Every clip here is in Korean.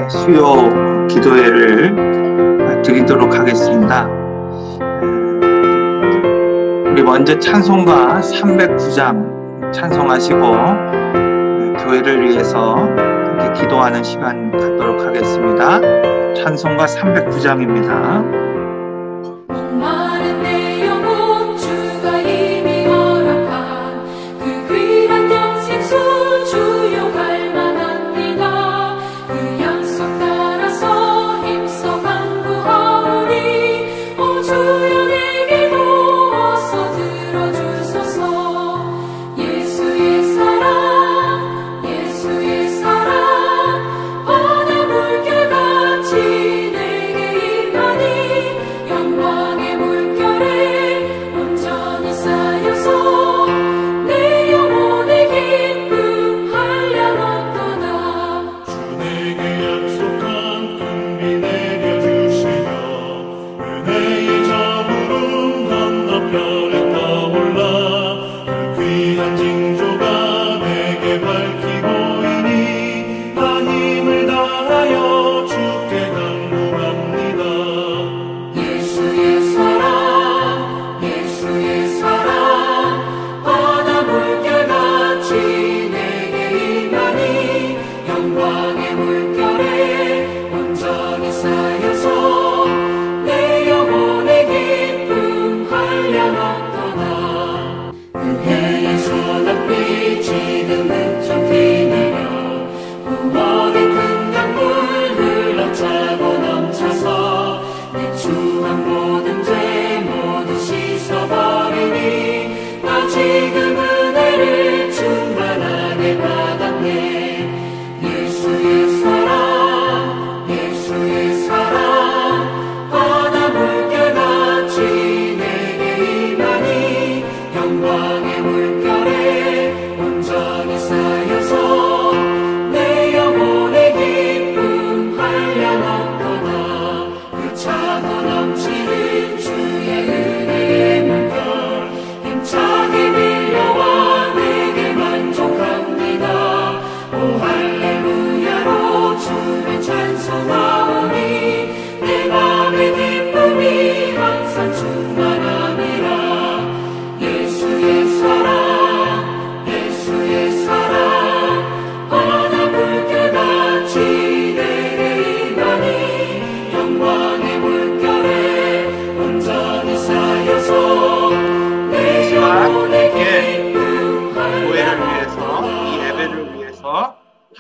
수요 기도회를 드리도록 하겠습니다. 우리 먼저 찬송가 309장 찬송하시고 교회를 위해서 함께 기도하는 시간 갖도록 하겠습니다. 찬송가 309장입니다.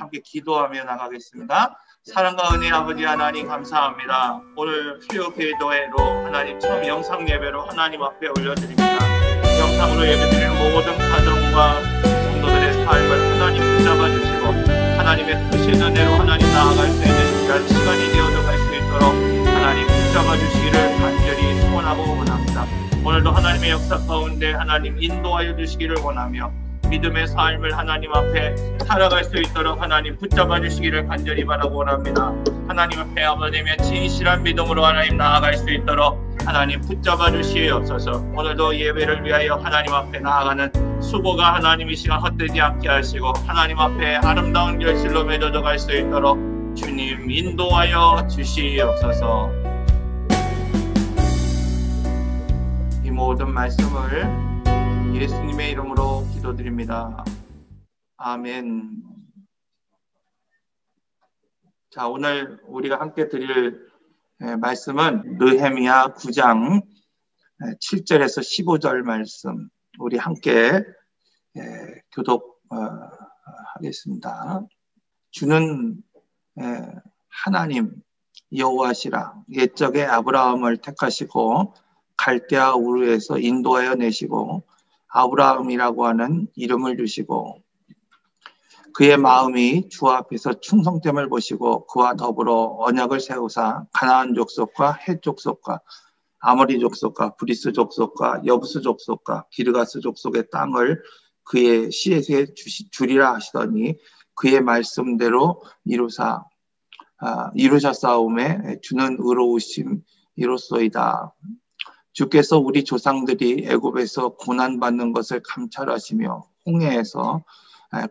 함께 기도하며 나가겠습니다. 사랑과 은혜 아버지 하나님 감사합니다. 오늘 수요 기도회로 하나님 처음 영상 예배로 하나님 앞에 올려드립니다. 영상으로 예배드리는 모든 가정과 성도들의 삶을 하나님 붙잡아 주시고 하나님의 크신 은혜로 하나님 나아갈 수 있는 귀한 시간이 되어갈 수 있도록 하나님 붙잡아 주시기를 간절히 소원하고 원합니다. 오늘도 하나님의 역사 가운데 하나님 인도하여 주시기를 원하며 믿음의 삶을 하나님 앞에 살아갈 수 있도록 하나님 붙잡아 주시기를 간절히 바라고 원합니다. 하나님 앞에 아버님의 진실한 믿음으로 하나님 나아갈 수 있도록 하나님 붙잡아 주시옵소서. 오늘도 예배를 위하여 하나님 앞에 나아가는 수고가 하나님 이 시간 헛되지 않게 하시고 하나님 앞에 아름다운 결실로 맺어져 갈 수 있도록 주님 인도하여 주시옵소서. 이 모든 말씀을 예수님의 이름으로 기도드립니다. 아멘. 자, 오늘 우리가 함께 드릴 말씀은 느헤미야 9장 7절에서 15절 말씀 우리 함께 교독하겠습니다. 주는 하나님 여호와시라. 옛적에 아브라함을 택하시고 갈대아 우르에서 인도하여 내시고 아브라함이라고 하는 이름을 주시고 그의 마음이 주 앞에서 충성됨을 보시고 그와 더불어 언약을 세우사 가나안 족속과 헷 족속과 아모리 족속과 브리스 족속과 여부스 족속과 기르가스 족속의 땅을 그의 시에게 주리라 하시더니 그의 말씀대로 이루셨사오매 주는 의로우심 이로소이다. 주께서 우리 조상들이 애굽에서 고난받는 것을 감찰하시며 홍해에서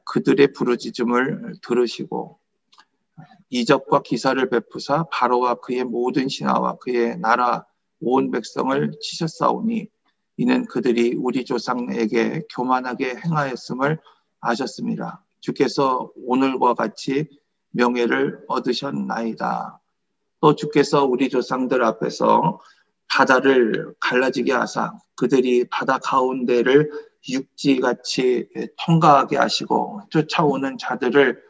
그들의 부르짖음을 들으시고 이적과 기사를 베푸사 바로와 그의 모든 신하와 그의 나라 온 백성을 치셨사오니 이는 그들이 우리 조상에게 교만하게 행하였음을 아셨습니다. 주께서 오늘과 같이 명예를 얻으셨나이다. 또 주께서 우리 조상들 앞에서 바다를 갈라지게 하사 그들이 바다 가운데를 육지같이 통과하게 하시고 쫓아오는 자들을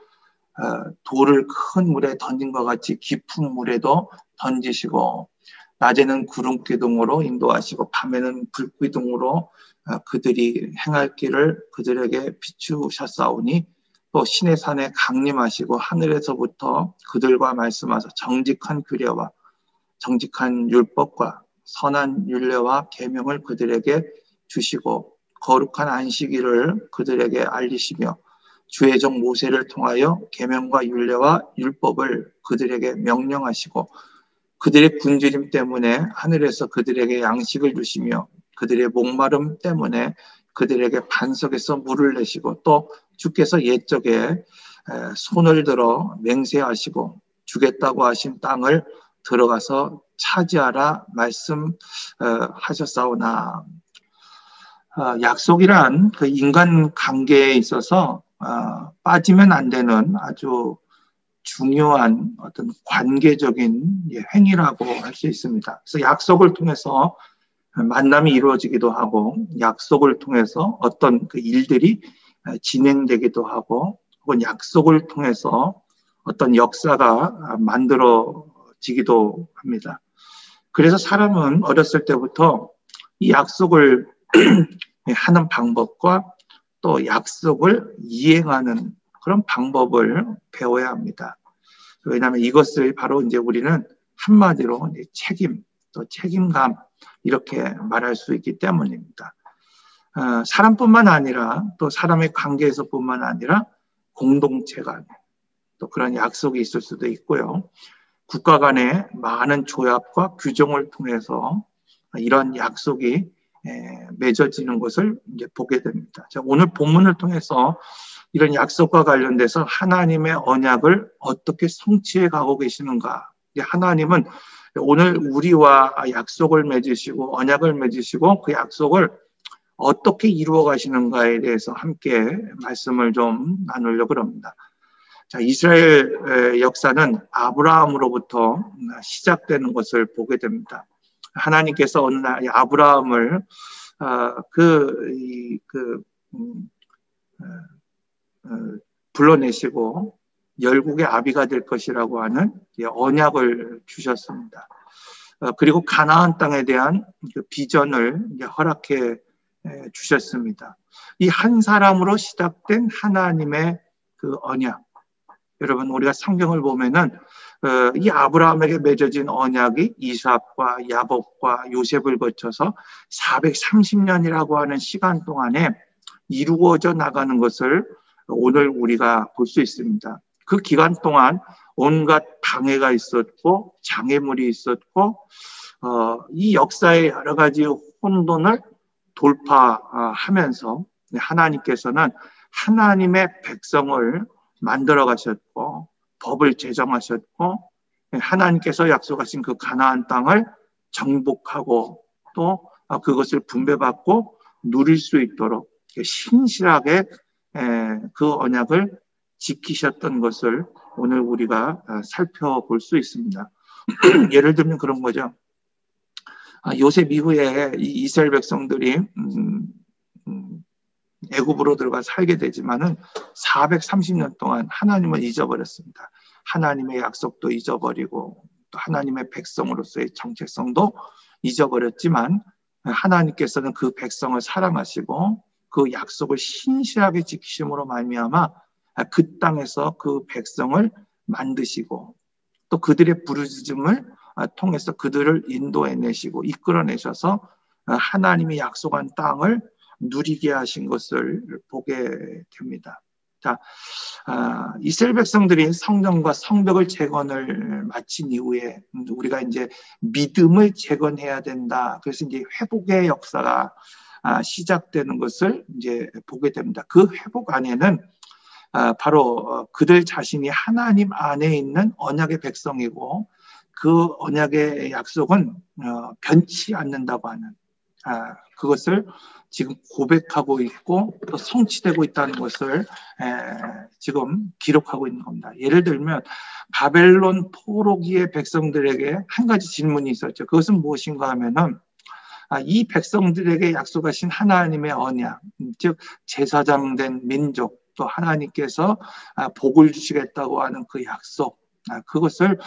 돌을 큰 물에 던진 것 같이 깊은 물에도 던지시고 낮에는 구름 기둥으로 인도하시고 밤에는 불 기둥으로 그들이 행할 길을 그들에게 비추셨사오니 또 신의 산에 강림하시고 하늘에서부터 그들과 말씀하사 정직한 규례와 정직한 율법과 선한 율례와 계명을 그들에게 주시고 거룩한 안식일을 그들에게 알리시며 주의 종 모세를 통하여 계명과 율례와 율법을 그들에게 명령하시고 그들의 굶주림 때문에 하늘에서 그들에게 양식을 주시며 그들의 목마름 때문에 그들에게 반석에서 물을 내시고 또 주께서 옛적에 손을 들어 맹세하시고 주겠다고 하신 땅을 들어가서 차지하라 말씀하셨사오나 약속이란 그 인간 관계에 있어서 빠지면 안 되는 아주 중요한 어떤 관계적인 행위라고 할 수 있습니다. 그래서 약속을 통해서 만남이 이루어지기도 하고 약속을 통해서 어떤 그 일들이 진행되기도 하고 혹은 약속을 통해서 어떤 역사가 만들어지기도 합니다. 그래서 사람은 어렸을 때부터 이 약속을 하는 방법과 또 약속을 이행하는 그런 방법을 배워야 합니다. 왜냐하면 이것을 바로 이제 우리는 한마디로 책임, 또 책임감 이렇게 말할 수 있기 때문입니다. 사람뿐만 아니라 또 사람의 관계에서뿐만 아니라 공동체 간에 또 그런 약속이 있을 수도 있고요. 국가 간의 많은 조약과 규정을 통해서 이런 약속이 맺어지는 것을 이제 보게 됩니다. 자, 오늘 본문을 통해서 이런 약속과 관련돼서 하나님의 언약을 어떻게 성취해 가고 계시는가. 하나님은 오늘 우리와 약속을 맺으시고 언약을 맺으시고 그 약속을 어떻게 이루어 가시는가에 대해서 함께 말씀을 좀 나누려고 합니다. 자, 이스라엘 역사는 아브라함으로부터 시작되는 것을 보게 됩니다. 하나님께서 어느 날 아브라함을 불러내시고 열국의 아비가 될 것이라고 하는 언약을 주셨습니다. 그리고 가나안 땅에 대한 그 비전을 허락해 주셨습니다. 이 한 사람으로 시작된 하나님의 그 언약. 여러분 우리가 성경을 보면은 이 아브라함에게 맺어진 언약이 이삭과 야곱과 요셉을 거쳐서 430년이라고 하는 시간 동안에 이루어져 나가는 것을 오늘 우리가 볼 수 있습니다. 그 기간 동안 온갖 방해가 있었고 장애물이 있었고 이 역사의 여러 가지 혼돈을 돌파하면서 하나님께서는 하나님의 백성을 만들어 가셨고 법을 제정하셨고 하나님께서 약속하신 그 가나안 땅을 정복하고 또 그것을 분배받고 누릴 수 있도록 신실하게 그 언약을 지키셨던 것을 오늘 우리가 살펴볼 수 있습니다. 예를 들면 그런 거죠. 요셉 이후에 이스라엘 백성들이 애굽으로 들어가 살게 되지만은 430년 동안 하나님을 잊어버렸습니다. 하나님의 약속도 잊어버리고 또 하나님의 백성으로서의 정체성도 잊어버렸지만 하나님께서는 그 백성을 사랑하시고 그 약속을 신실하게 지키심으로 말미암아 그 땅에서 그 백성을 만드시고 또 그들의 부르짖음을 통해서 그들을 인도해내시고 이끌어내셔서 하나님이 약속한 땅을 누리게 하신 것을 보게 됩니다. 자, 이스라엘 백성들이 성전과 성벽을 재건을 마친 이후에 우리가 이제 믿음을 재건해야 된다. 그래서 이제 회복의 역사가 시작되는 것을 이제 보게 됩니다. 그 회복 안에는 바로 그들 자신이 하나님 안에 있는 언약의 백성이고 그 언약의 약속은 변치 않는다고 하는 그것을 지금 고백하고 있고 또 성취되고 있다는 것을 지금 기록하고 있는 겁니다. 예를 들면 바벨론 포로기의 백성들에게 한 가지 질문이 있었죠. 그것은 무엇인가 하면은 이 백성들에게 약속하신 하나님의 언약, 즉 제사장된 민족, 또 하나님께서 복을 주시겠다고 하는 그 약속, 그것을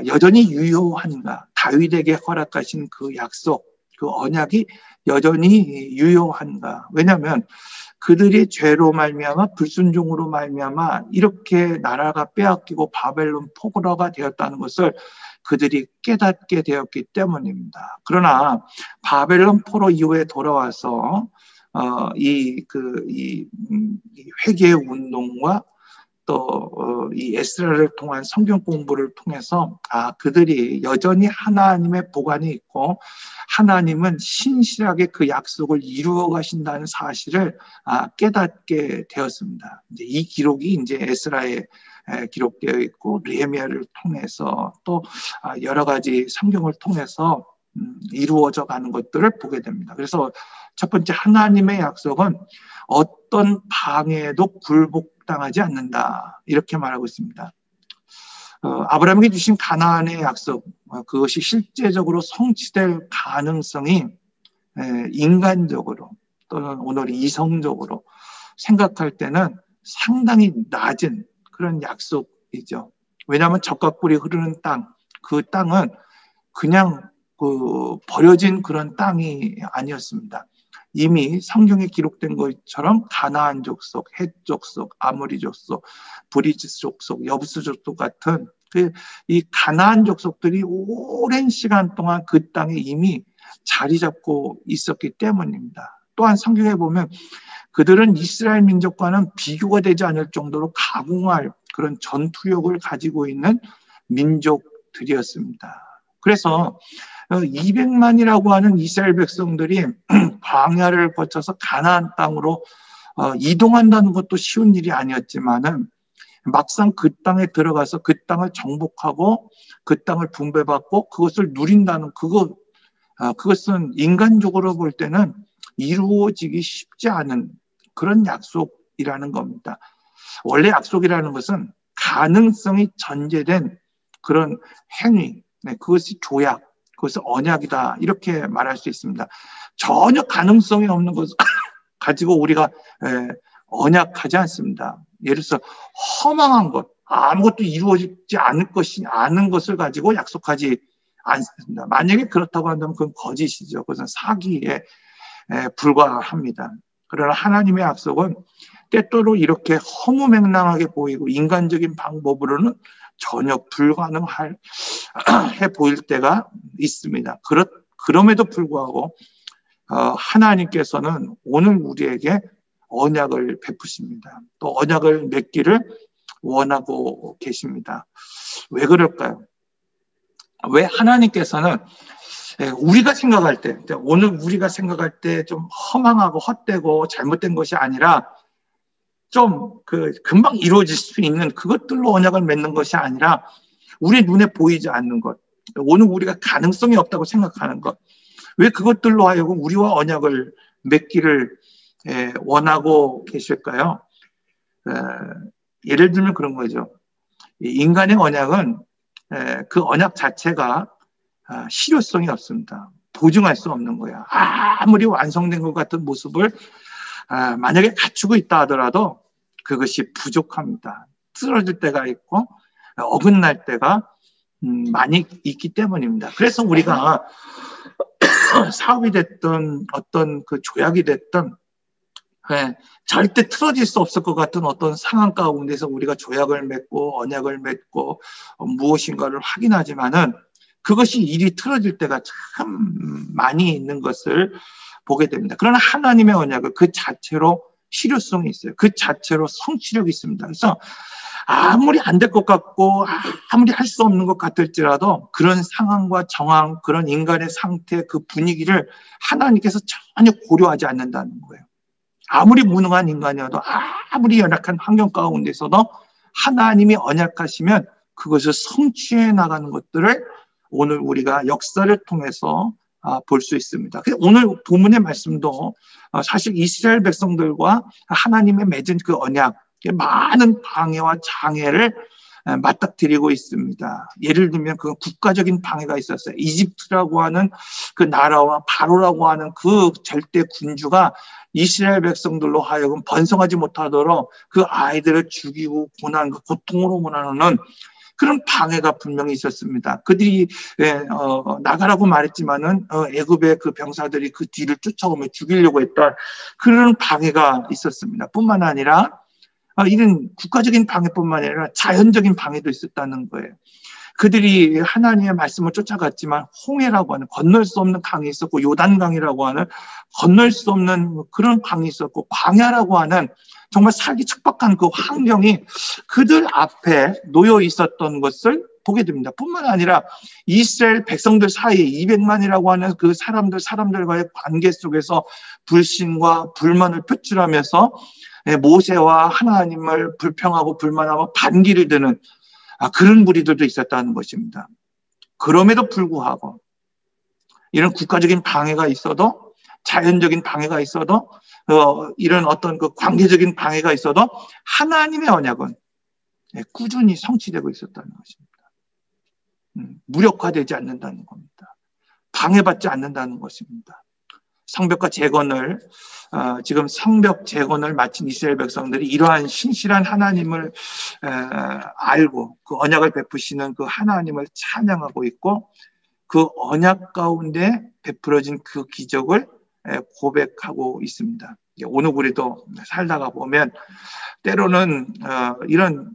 여전히 유효한가? 다윗에게 허락하신 그 약속, 그 언약이 여전히 유효한가? 왜냐하면 그들이 죄로 말미암아 불순종으로 말미암아 이렇게 나라가 빼앗기고 바벨론 포로가 되었다는 것을 그들이 깨닫게 되었기 때문입니다. 그러나 바벨론 포로 이후에 돌아와서 이 회개의 운동과 또 이 에스라를 통한 성경 공부를 통해서 그들이 여전히 하나님의 보관이 있고 하나님은 신실하게 그 약속을 이루어 가신다는 사실을 깨닫게 되었습니다. 이제 이 기록이 이제 에스라에 기록되어 있고 느헤미야를 통해서 또 여러 가지 성경을 통해서 이루어져 가는 것들을 보게 됩니다. 그래서 첫 번째, 하나님의 약속은 어떤 방해에도 굴복당하지 않는다, 이렇게 말하고 있습니다. 아브라함에게 주신 가나안의 약속, 그것이 실제적으로 성취될 가능성이 인간적으로 또는 오늘 이성적으로 생각할 때는 상당히 낮은 그런 약속이죠. 왜냐하면 젖과 꿀이 흐르는 땅, 그 땅은 그냥 버려진 그런 땅이 아니었습니다. 이미 성경에 기록된 것처럼 가나안 족속, 헷 족속, 아모리 족속, 브리즈 족속, 여부스 족속 같은 이 가나안 족속들이 오랜 시간 동안 그 땅에 이미 자리 잡고 있었기 때문입니다. 또한 성경에 보면 그들은 이스라엘 민족과는 비교가 되지 않을 정도로 가공할 그런 전투력을 가지고 있는 민족들이었습니다. 그래서 200만이라고 하는 이스라엘 백성들이 광야를 거쳐서 가나안 땅으로 이동한다는 것도 쉬운 일이 아니었지만은 막상 그 땅에 들어가서 그 땅을 정복하고 그 땅을 분배받고 그것을 누린다는 그것은 인간적으로 볼 때는 이루어지기 쉽지 않은 그런 약속이라는 겁니다. 원래 약속이라는 것은 가능성이 전제된 그런 행위, 그것이 조약, 그것은 언약이다, 이렇게 말할 수 있습니다. 전혀 가능성이 없는 것을 가지고 우리가 언약하지 않습니다. 예를 들어서 허망한 것, 아무것도 이루어지지 않은 것을 가지고 약속하지 않습니다. 만약에 그렇다고 한다면 그건 거짓이죠. 그것은 사기에 불과합니다. 그러나 하나님의 약속은 때때로 이렇게 허무맹랑하게 보이고 인간적인 방법으로는 전혀 불가능해 보일 때가 있습니다. 그럼에도 불구하고 하나님께서는 오늘 우리에게 언약을 베푸십니다. 또 언약을 맺기를 원하고 계십니다. 왜 그럴까요? 왜 하나님께서는 우리가 생각할 때, 오늘 우리가 생각할 때 좀 허망하고 헛되고 잘못된 것이 아니라 좀 금방 이루어질 수 있는 그것들로 언약을 맺는 것이 아니라 우리 눈에 보이지 않는 것, 오늘 우리가 가능성이 없다고 생각하는 것, 왜 그것들로 하여금 우리와 언약을 맺기를 원하고 계실까요? 예를 들면 그런 거죠. 인간의 언약은 그 언약 자체가 실효성이 없습니다. 보증할 수 없는 거야. 아무리 완성된 것 같은 모습을 만약에 갖추고 있다 하더라도 그것이 부족합니다. 쓰러질 때가 있고 어긋날 때가 많이 있기 때문입니다. 그래서 우리가 사업이 됐든 어떤 그 조약이 됐든 절대 틀어질 수 없을 것 같은 어떤 상황 가운데서 우리가 조약을 맺고 언약을 맺고 무엇인가를 확인하지만은 그것이 일이 틀어질 때가 참 많이 있는 것을 보게 됩니다. 그러나 하나님의 언약은 그 자체로 실효성이 있어요. 그 자체로 성취력이 있습니다. 그래서 아무리 안 될 것 같고 아무리 할 수 없는 것 같을지라도 그런 상황과 정황, 그런 인간의 상태, 그 분위기를 하나님께서 전혀 고려하지 않는다는 거예요. 아무리 무능한 인간이어도 아무리 연약한 환경 가운데서도 하나님이 언약하시면 그것을 성취해 나가는 것들을 오늘 우리가 역사를 통해서 볼 수 있습니다. 오늘 본문의 말씀도 사실 이스라엘 백성들과 하나님의 맺은 그 언약, 많은 방해와 장애를 맞닥뜨리고 있습니다. 예를 들면 그 국가적인 방해가 있었어요. 이집트라고 하는 그 나라와 바로라고 하는 그 절대 군주가 이스라엘 백성들로 하여금 번성하지 못하도록 그 아이들을 죽이고 고난, 고통으로 고난하는 그런 방해가 분명히 있었습니다. 그들이 나가라고 말했지만은 애굽의 그 병사들이 그 뒤를 쫓아오며 죽이려고 했던 그런 방해가 있었습니다. 뿐만 아니라 이런 국가적인 방해뿐만 아니라 자연적인 방해도 있었다는 거예요. 그들이 하나님의 말씀을 쫓아갔지만 홍해라고 하는 건널 수 없는 강이 있었고, 요단강이라고 하는 건널 수 없는 그런 강이 있었고, 광야라고 하는 정말 살기 척박한 그 환경이 그들 앞에 놓여 있었던 것을 보게 됩니다. 뿐만 아니라 이스라엘 백성들 사이에 200만이라고 하는 그 사람들과의 관계 속에서 불신과 불만을 표출하면서 모세와 하나님을 불평하고 불만하고 반기를 드는 그런 무리들도 있었다는 것입니다. 그럼에도 불구하고 이런 국가적인 방해가 있어도, 자연적인 방해가 있어도, 이런 어떤 그 관계적인 방해가 있어도 하나님의 언약은 꾸준히 성취되고 있었다는 것입니다. 무력화되지 않는다는 겁니다. 방해받지 않는다는 것입니다. 성벽과 재건을 지금 성벽 재건을 마친 이스라엘 백성들이 이러한 신실한 하나님을 알고 그 언약을 베푸시는 그 하나님을 찬양하고 있고, 그 언약 가운데 베풀어진 그 기적을 고백하고 있습니다. 오늘 우리도 살다가 보면 때로는 이런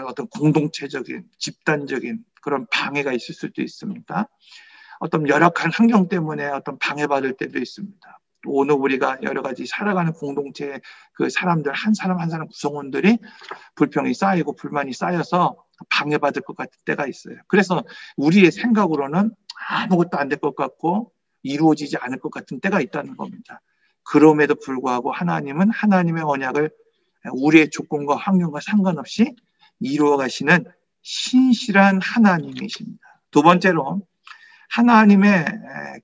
어떤 공동체적인 집단적인 그런 방해가 있을 수도 있습니다. 어떤 열악한 환경 때문에 어떤 방해받을 때도 있습니다. 또 오늘 우리가 여러 가지 살아가는 공동체 그 사람들 한 사람 한 사람 구성원들이 불평이 쌓이고 불만이 쌓여서 방해받을 것 같은 때가 있어요. 그래서 우리의 생각으로는 아무것도 안 될 것 같고 이루어지지 않을 것 같은 때가 있다는 겁니다. 그럼에도 불구하고 하나님은 하나님의 언약을 우리의 조건과 환경과 상관없이 이루어 가시는 신실한 하나님이십니다. 두 번째로 하나님의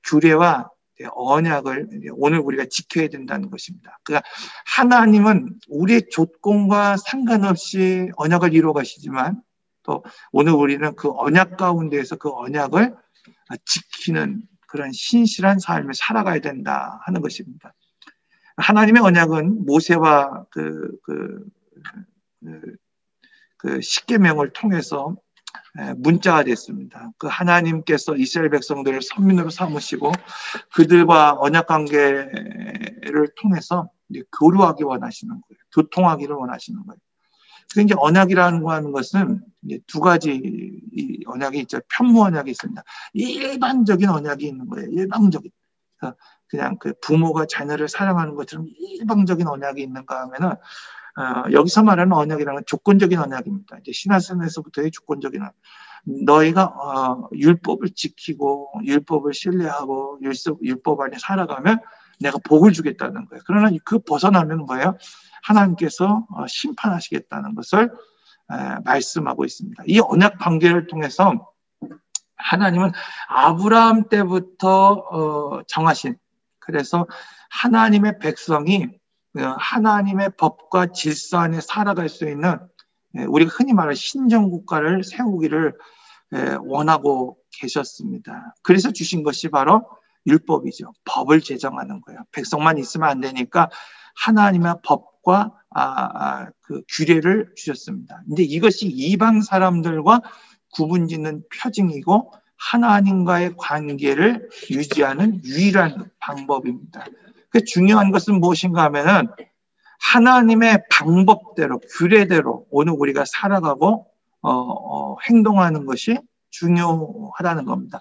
규례와 언약을 오늘 우리가 지켜야 된다는 것입니다. 그러니까 하나님은 우리의 조건과 상관없이 언약을 이루어 가시지만 또 오늘 우리는 그 언약 가운데에서 그 언약을 지키는 그런 신실한 삶을 살아가야 된다 하는 것입니다. 하나님의 언약은 모세와 그 십계명을 통해서 문자가 됐습니다. 그 하나님께서 이스라엘 백성들을 선민으로 삼으시고 그들과 언약 관계를 통해서 이제 교류하기 원하시는 거예요. 교통하기를 원하시는 거예요. 그래서 이제 언약이라는 하는 것은 이제 두 가지 언약이 있죠. 편무 언약이 있습니다. 일반적인 언약이 있는 거예요. 일방적인. 그냥 그 부모가 자녀를 사랑하는 것처럼 일방적인 언약이 있는가 하면은 여기서 말하는 언약이라는 조건적인 언약입니다. 이제 시나선에서부터의 조건적인 언약. 너희가 율법을 지키고 율법을 신뢰하고 율법 안에 살아가면 내가 복을 주겠다는 거예요. 그러나 그 벗어나면 뭐예요? 하나님께서 심판하시겠다는 것을 말씀하고 있습니다. 이 언약 관계를 통해서 하나님은 아브라함 때부터 정하신, 그래서 하나님의 백성이 하나님의 법과 질서 안에 살아갈 수 있는 우리가 흔히 말하는 신정국가를 세우기를 원하고 계셨습니다. 그래서 주신 것이 바로 율법이죠. 법을 제정하는 거예요. 백성만 있으면 안 되니까 하나님의 법과 그 규례를 주셨습니다. 근데 이것이 이방 사람들과 구분짓는 표징이고 하나님과의 관계를 유지하는 유일한 방법입니다. 그 중요한 것은 무엇인가 하면은 하나님의 방법대로 규례대로 오늘 우리가 살아가고 행동하는 것이 중요하다는 겁니다.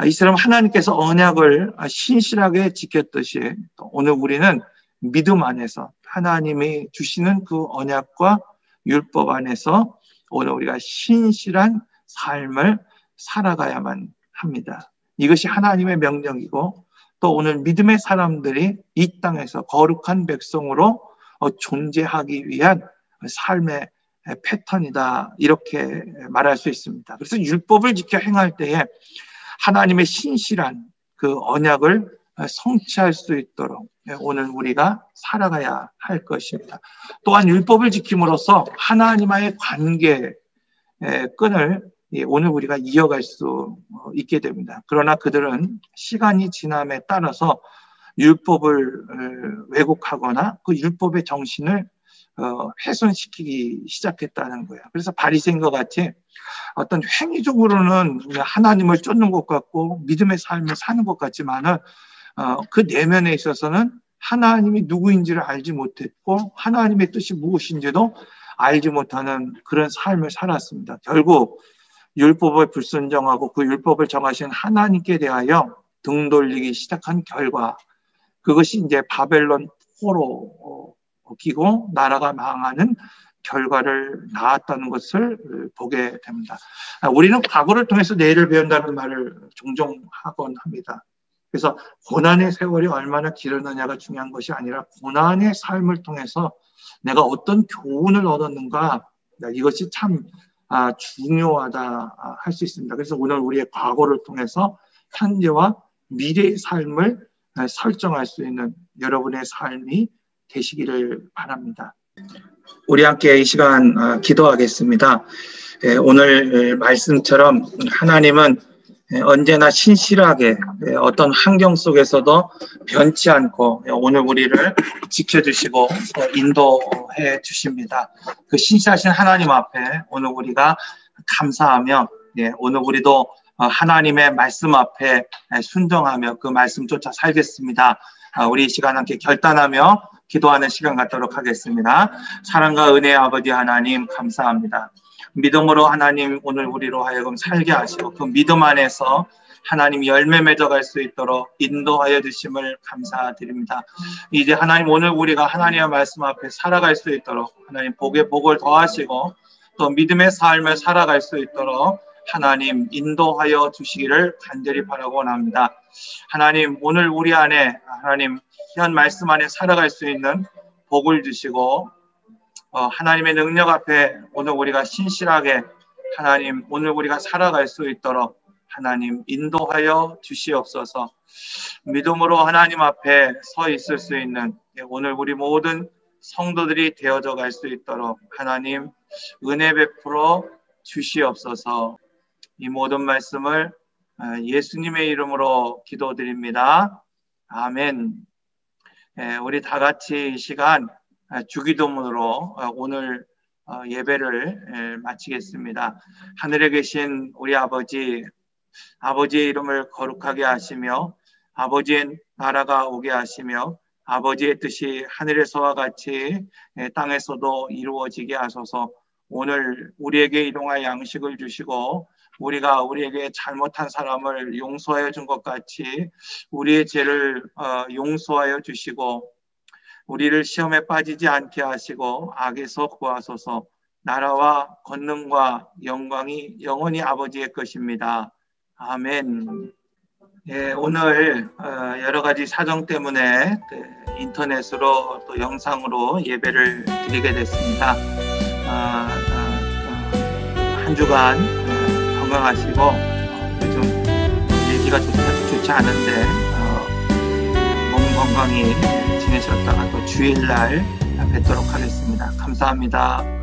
이처럼 하나님께서 언약을 신실하게 지켰듯이 오늘 우리는 믿음 안에서 하나님이 주시는 그 언약과 율법 안에서 오늘 우리가 신실한 삶을 살아가야만 합니다. 이것이 하나님의 명령이고 또 오늘 믿음의 사람들이 이 땅에서 거룩한 백성으로 존재하기 위한 삶의 패턴이다, 이렇게 말할 수 있습니다. 그래서 율법을 지켜 행할 때에 하나님의 신실한 그 언약을 성취할 수 있도록 오늘 우리가 살아가야 할 것입니다. 또한 율법을 지킴으로써 하나님과의 관계 끈을 오늘 우리가 이어갈 수 있게 됩니다. 그러나 그들은 시간이 지남에 따라서 율법을 왜곡하거나 그 율법의 정신을 훼손시키기 시작했다는 거예요. 그래서 바리새인과 같이 어떤 행위적으로는 하나님을 쫓는 것 같고 믿음의 삶을 사는 것 같지만은 그 내면에 있어서는 하나님이 누구인지를 알지 못했고 하나님의 뜻이 무엇인지도 알지 못하는 그런 삶을 살았습니다. 결국 율법을 불순종하고 그 율법을 정하신 하나님께 대하여 등 돌리기 시작한 결과, 그것이 이제 바벨론 포로 기고 나라가 망하는 결과를 낳았다는 것을 보게 됩니다. 우리는 과거를 통해서 내일을 배운다는 말을 종종 하곤 합니다. 그래서 고난의 세월이 얼마나 길었느냐가 중요한 것이 아니라 고난의 삶을 통해서 내가 어떤 교훈을 얻었는가, 이것이 참 중요하다 할 수 있습니다. 그래서 오늘 우리의 과거를 통해서 현재와 미래의 삶을 설정할 수 있는 여러분의 삶이 되시기를 바랍니다. 우리 함께 이 시간 기도하겠습니다. 오늘 말씀처럼 하나님은 언제나 신실하게 어떤 환경 속에서도 변치 않고 오늘 우리를 지켜주시고 인도해 주십니다. 그 신실하신 하나님 앞에 오늘 우리가 감사하며 오늘 우리도 하나님의 말씀 앞에 순종하며 그 말씀 쫓아 살겠습니다. 우리 이 시간 함께 결단하며 기도하는 시간 갖도록 하겠습니다. 사랑과 은혜의 아버지 하나님, 감사합니다. 믿음으로 하나님 오늘 우리로 하여금 살게 하시고 그 믿음 안에서 하나님 열매 맺어갈 수 있도록 인도하여 주심을 감사드립니다. 이제 하나님 오늘 우리가 하나님의 말씀 앞에 살아갈 수 있도록 하나님 복에 복을 더하시고 또 믿음의 삶을 살아갈 수 있도록 하나님 인도하여 주시기를 간절히 바라고 원합니다. 하나님 오늘 우리 안에 하나님 현 말씀 안에 살아갈 수 있는 복을 주시고 하나님의 능력 앞에 오늘 우리가 신실하게 하나님 오늘 우리가 살아갈 수 있도록 하나님 인도하여 주시옵소서. 믿음으로 하나님 앞에 서 있을 수 있는 오늘 우리 모든 성도들이 되어져 갈 수 있도록 하나님 은혜 베풀어 주시옵소서. 이 모든 말씀을 예수님의 이름으로 기도드립니다. 아멘. 우리 다 같이 이 시간 주기도문으로 오늘 예배를 마치겠습니다. 하늘에 계신 우리 아버지, 아버지의 이름을 거룩하게 하시며 아버지의 나라가 오게 하시며 아버지의 뜻이 하늘에서와 같이 땅에서도 이루어지게 하소서. 오늘 우리에게 일용할 양식을 주시고 우리가 우리에게 잘못한 사람을 용서하여 준 것 같이 우리의 죄를 용서하여 주시고 우리를 시험에 빠지지 않게 하시고 악에서 구하소서. 나라와 권능과 영광이 영원히 아버지의 것입니다. 아멘. 오늘 여러 가지 사정 때문에 인터넷으로 또 영상으로 예배를 드리게 됐습니다. 한 주간 건강하시고 요즘 일기가 좋지 않은데 몸 건강히 지내셨다가 또 주일날 뵙도록 하겠습니다. 감사합니다.